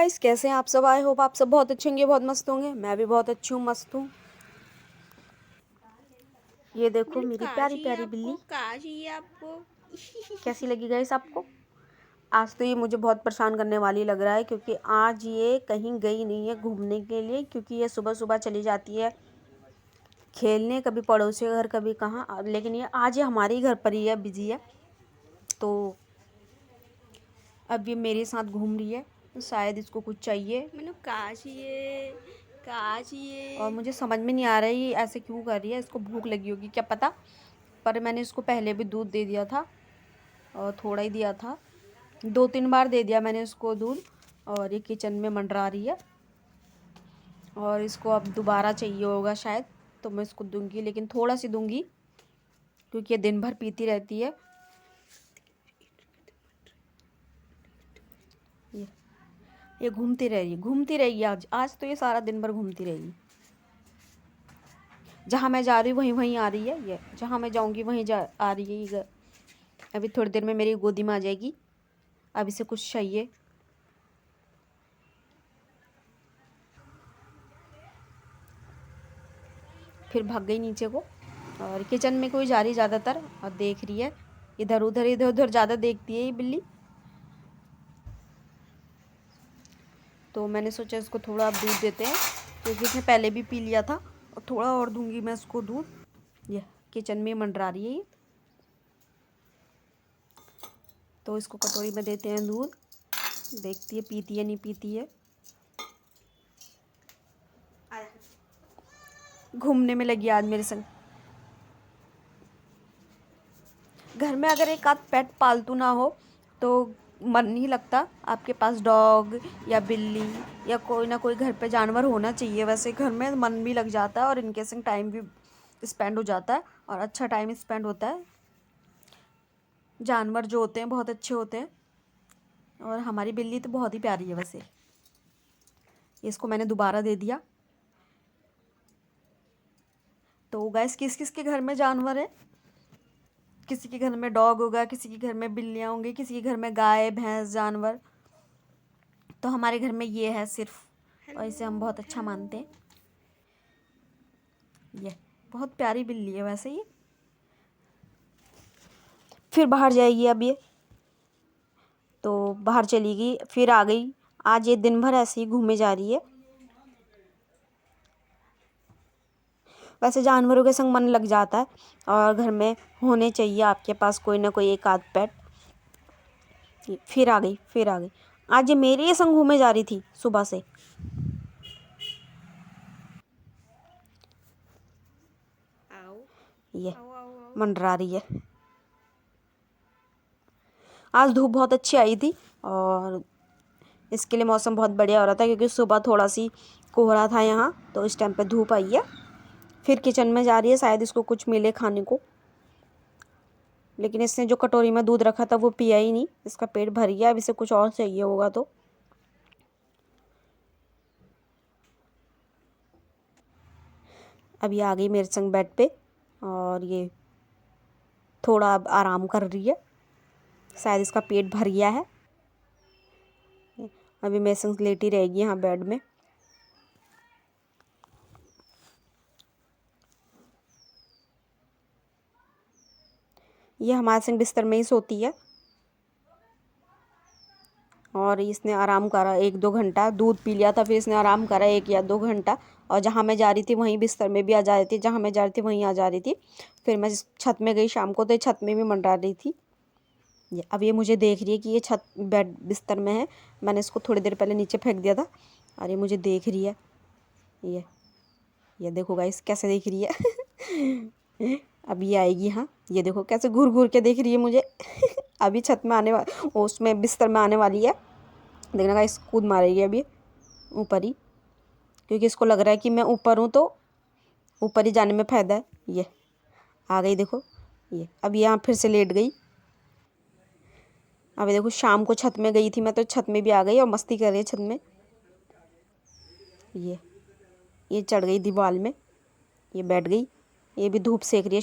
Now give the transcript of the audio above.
Guys, कैसे हैं आप सब। आई होप आप सब बहुत अच्छे होंगे, बहुत मस्त होंगे। मैं भी बहुत अच्छी हूँ, मस्त हूँ। ये देखो मेरी प्यारी प्यारी बिल्ली। कहाँ चाहिए आपको? कैसी लगी गाइस आपको? आज तो ये मुझे बहुत परेशान करने वाली लग रहा है, क्योंकि आज ये कहीं गई नहीं है घूमने के लिए। क्योंकि ये सुबह सुबह चली जाती है खेलने, कभी पड़ोसी के घर कभी कहाँ। लेकिन ये आज ये हमारे ही घर पर ही है, बिजी है। तो अब ये मेरे साथ घूम रही है, तो शायद इसको कुछ चाहिए। मैंने कहाँ चाहिए, कहाँ चाहिए। और मुझे समझ में नहीं आ रहा है ये ऐसे क्यों कर रही है। इसको भूख लगी होगी क्या पता। पर मैंने इसको पहले भी दूध दे दिया था, और थोड़ा ही दिया था, 2-3 बार दे दिया मैंने इसको दूध। और ये किचन में मंडरा रही है, और इसको अब दोबारा चाहिए होगा शायद, तो मैं इसको दूंगी, लेकिन थोड़ा सी दूंगी, क्योंकि ये दिन भर पीती रहती है। ये घूमती रहेगी, घूमती रहेगी। आज तो ये सारा दिन भर घूमती रहेगी। जहाँ मैं जा रही हूँ वहीं वहीं आ रही है ये, जहाँ मैं जाऊँगी वहीं जा आ रही है ये। अभी थोड़ी देर में मेरी गोदी में आ जाएगी। अब इसे कुछ चाहिए। फिर भाग गई नीचे को, और किचन में कोई जा रही ज़्यादातर, और देख रही है इधर उधर ज़्यादा देखती है ये बिल्ली। तो मैंने सोचा इसको थोड़ा अब दूध देते हैं, क्योंकि इसने पहले भी पी लिया था, और थोड़ा और दूंगी मैं इसको दूध। ये किचन में मंडरा रही है ये, तो इसको कटोरी में देते हैं दूध। देखती है पीती है नहीं पीती है। घूमने में लगी आज मेरे संग। घर में अगर एक आध पेट पालतू ना हो तो मन नहीं लगता। आपके पास डॉग या बिल्ली या कोई ना कोई घर पे जानवर होना चाहिए। वैसे घर में मन भी लग जाता है, और इनके संग टाइम भी स्पेंड हो जाता है, और अच्छा टाइम स्पेंड होता है। जानवर जो होते हैं बहुत अच्छे होते हैं, और हमारी बिल्ली तो बहुत ही प्यारी है। वैसे इसको मैंने दोबारा दे दिया। तो गैस, किस किस के घर में जानवर है? किसी के घर में डॉग होगा, किसी के घर में बिल्लियाँ होंगी, किसी के घर में गाय भैंस जानवर। तो हमारे घर में ये है सिर्फ, और इसे हम बहुत अच्छा मानते हैं। ये बहुत प्यारी बिल्ली है वैसे ये। फिर बाहर जाएगी अब ये, तो बाहर चली गई फिर आ गई। आज ये दिन भर ऐसे ही घूमे जा रही है। वैसे जानवरों के संग मन लग जाता है, और घर में होने चाहिए आपके पास कोई ना कोई एक आध पेट। फिर आ गई फिर आ गई। आज ये मेरे ही संग घूमे जा रही थी सुबह से। ये मंडरा रही है। आज धूप बहुत अच्छी आई थी, और इसके लिए मौसम बहुत बढ़िया हो रहा था, क्योंकि सुबह थोड़ा सी कोहरा था यहाँ, तो इस टाइम पे धूप आई है। फिर किचन में जा रही है, शायद इसको कुछ मिले खाने को। लेकिन इसने जो कटोरी में दूध रखा था वो पिया ही नहीं, इसका पेट भर गया। अब इसे कुछ और चाहिए होगा। तो अब ये आ गई मेरे संग बेड पे, और ये थोड़ा अब आराम कर रही है। शायद इसका पेट भर गया है। अभी मेरे संग लेटी रहेगी यहाँ बेड में। ये हमारे संग बिस्तर में ही सोती है, और इसने आराम करा 1-2 घंटा। दूध पी लिया था, फिर इसने आराम करा 1 या 2 घंटा। और जहाँ मैं जा रही थी वहीं बिस्तर में भी आ जा रही थी, जहाँ मैं जा रही थी वहीं आ जा रही थी। फिर मैं छत में गई शाम को, तो छत में भी मंडरा रही थी। अब ये मुझे देख रही है कि ये छत बेड बिस्तर में है। मैंने इसको थोड़ी देर पहले नीचे फेंक दिया था, और ये मुझे देख रही है। ये देखो गाइस कैसे देख रही है। अब ये आएगी। हाँ, ये देखो कैसे घूर घूर के देख रही है मुझे। अभी छत में आने उसमें बिस्तर में आने वाली है। देखना गाइस, कूद मारेगी अभी ऊपर ही, क्योंकि इसको लग रहा है कि मैं ऊपर हूँ, तो ऊपर ही जाने में फ़ायदा है। ये आ गई देखो। ये अब यहाँ फिर से लेट गई। अभी देखो, शाम को छत में गई थी मैं, तो छत में भी आ गई और मस्ती कर रही है छत में। ये चढ़ गई दीवार में, ये बैठ गई। ये भी धूप सेक रही है।